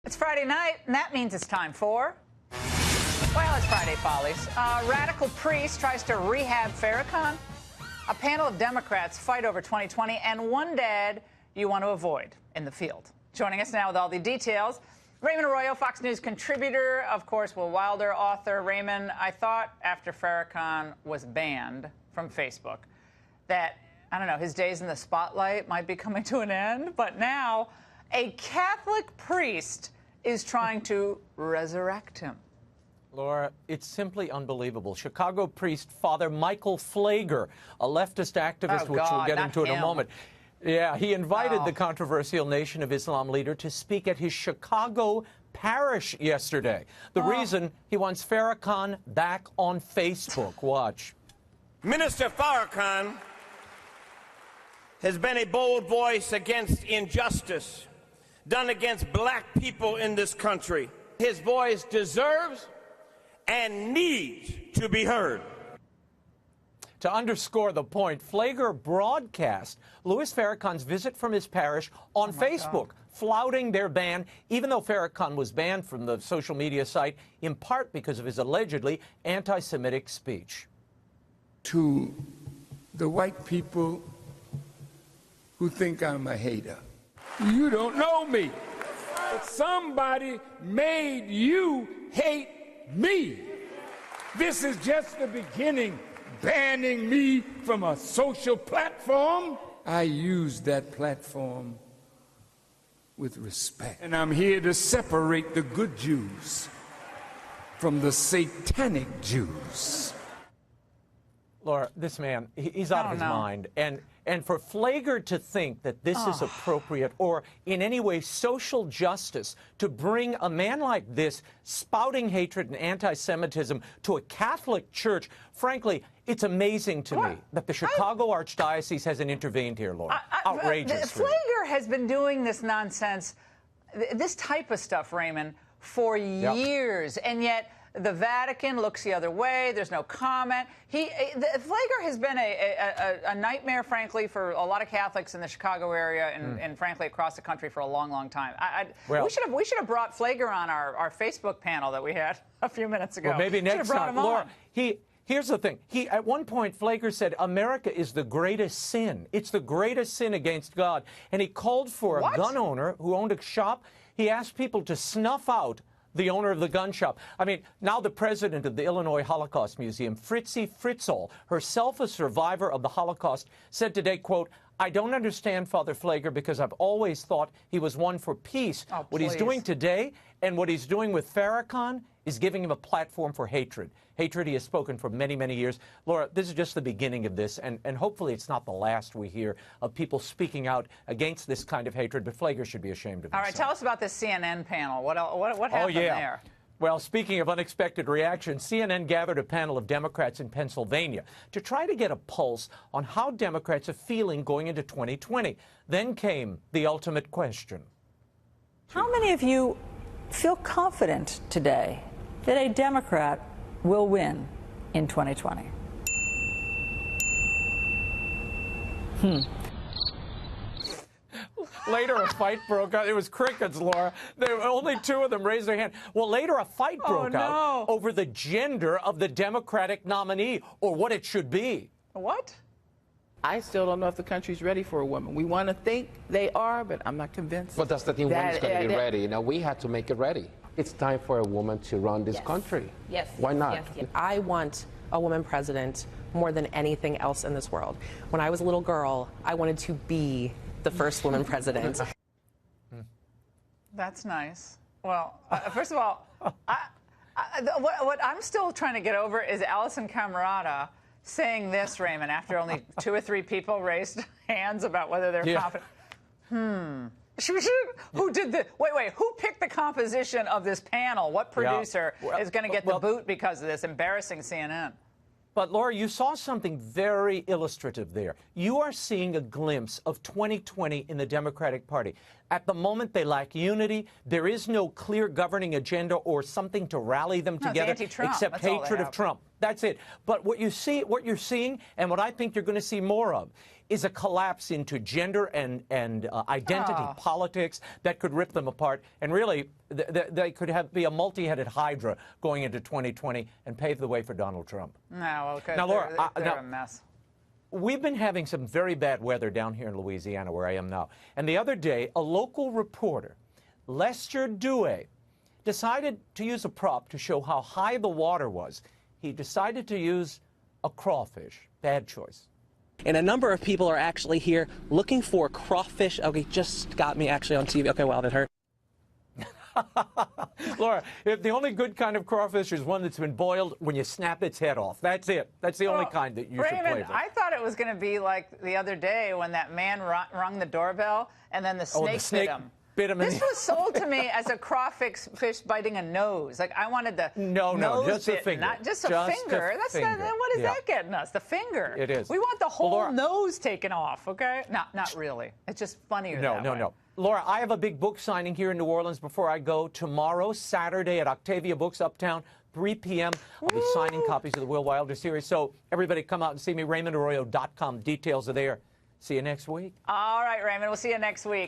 It's Friday night, and that means it's time for, well, it's Friday Follies. A radical priest tries to rehab Farrakhan. A panel of Democrats fight over 2020, and one dad you want to avoid in the field. Joining us now with all the details, Raymond Arroyo, Fox News contributor, of course, Will Wilder, author. Raymond, I thought after Farrakhan was banned from Facebook that, I don't know, his days in the spotlight might be coming to an end, but now a Catholic priest is trying to resurrect him. Laura, it's simply unbelievable. Chicago priest Father Michael Pfleger, a leftist activist, which we'll get into in a moment. Yeah, he invited the controversial Nation of Islam leader to speak at his Chicago parish yesterday. The reason, he wants Farrakhan back on Facebook. Watch. Minister Farrakhan has been a bold voice against injustice done against black people in this country. His voice deserves and needs to be heard. To underscore the point, Pfleger broadcast Louis Farrakhan's visit from his parish on Facebook, flouting their ban, even though Farrakhan was banned from the social media site, in part because of his allegedly anti-Semitic speech. To the white people who think I'm a hater, you don't know me. But somebody made you hate me. This is just the beginning. Banning me from a social platform, I use that platform with respect. And I'm here to separate the good Jews from the satanic Jews. Laura, this man, he's out of his mind. And for Pfleger to think that this is appropriate or in any way social justice to bring a man like this spouting hatred and anti-Semitism to a Catholic church, frankly, it's amazing to me that the Chicago Archdiocese hasn't intervened here, Laura. Outrageous. Pfleger has been doing this nonsense, this type of stuff, Raymond, for years, and yet the Vatican looks the other way. There's no comment. Pfleger has been a nightmare, frankly, for a lot of Catholics in the Chicago area and frankly, across the country for a long, long time. We should have brought Pfleger on our Facebook panel that we had a few minutes ago. Well, maybe next time. Laura, here's the thing. At one point, Pfleger said, America is the greatest sin. It's the greatest sin against God. And he called for a gun owner who owned a shop. He asked people to snuff out the owner of the gun shop. I mean, now the president of the Illinois Holocaust Museum, Fritzi Fritzl, herself a survivor of the Holocaust, said today, quote, I don't understand Father Pfleger because I've always thought he was one for peace. What he's doing today and what he's doing with Farrakhan is giving him a platform for hatred. Hatred he has spoken for many, many years. Laura, this is just the beginning of this, and hopefully it's not the last we hear of people speaking out against this kind of hatred, but Pfleger should be ashamed of himself. All right, tell us about this CNN panel. What happened there? Well, speaking of unexpected reactions, CNN gathered a panel of Democrats in Pennsylvania to try to get a pulse on how Democrats are feeling going into 2020. Then came the ultimate question. How many of you feel confident today that a Democrat will win in 2020? Later, a fight broke out. It was crickets, Laura. Only two of them raised their hand. Well, later, a fight broke out over the gender of the Democratic nominee, or what it should be. What? I still don't know if the country's ready for a woman. We want to think they are, but I'm not convinced. But does that mean women's going to be ready? Now, we had to make it ready. It's time for a woman to run this country. Yes. Why not? Yes. I want a woman president more than anything else in this world. When I was a little girl, I wanted to be the first woman president. That's nice. Well, first of all, what I'm still trying to get over is Allison Camerata saying this, Raymond, after only 2 or 3 people raised hands about whether they're confident. Who did the wait? Who picked the composition of this panel? What producer is going to get the boot because of this? Embarrassing CNN. But, Laura, you saw something very illustrative there. You are seeing a glimpse of 2020 in the Democratic Party. At the moment, they lack unity. There is no clear governing agenda or something to rally them together except hatred of Trump. That's it. But what you're seeing, and what I think you're going to see more of, is a collapse into gender and identity politics that could rip them apart. And really, they could be a multi-headed hydra going into 2020 and pave the way for Donald Trump. No, okay. Now, Laura, they're a mess. We've been having some very bad weather down here in Louisiana, where I am now. And the other day, a local reporter, Lester Dewey, decided to use a prop to show how high the water was. He decided to use a crawfish. Bad choice. And a number of people are actually here looking for crawfish. Okay, just got me actually on TV. Okay, wow, that hurt. Laura, if the only good kind of crawfish is one that's been boiled when you snap its head off. That's it. That's the only kind that you should flavor. I thought it was going to be like the other day when that man rung the doorbell and then the snake bit him. This was sold to me as a crawfish biting a nose. Like I wanted the nose just bit, a finger. Not just a finger. That's finger. What is that getting us? The finger. It is. We want the whole nose taken off. Okay? Not really. It's just funnier. No. Laura, I have a big book signing here in New Orleans before I go tomorrow, Saturday at Octavia Books Uptown, 3 p.m. I'll be signing copies of the Will Wilder series. So everybody come out and see me, RaymondArroyo.com. Details are there. See you next week. All right, Raymond. We'll see you next week.